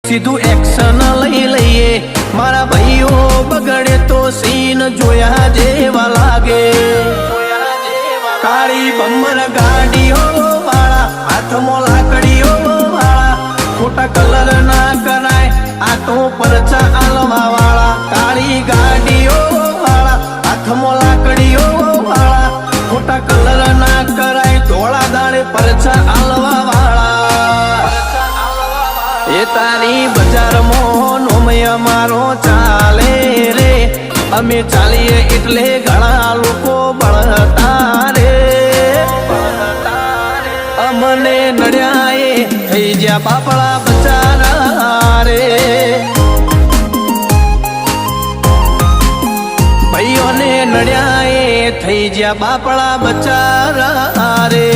સીધું એક્શન લઈ લઈએ મારા ભાઈઓ બગડે તો સીન જોયા જેવા લાગે કાળી બમ્બર ગાડીઓ વાળા હાથમાં લાકડીઓ વાળા ખોટા કલર ના કરાય આ તો પરચા આલવા વાળા કાળી ગાડીઓ વાળા હાથમાં લાકડીઓ વાળા ખોટા કલર ના કરાય ધોળા દાડે પરચા આલવા વાળા એ તારી બજારમાં નોમય મારો ચાલે રે અમે ચાલીએ એટલે ઘણા લોકો બળતા રે અમને નડ્યા એ થઈ જ્યાં બાપડા બચારા રે ભાઈઓને નડ્યા એ થઈ જ્યાં બાપડા બચારા રે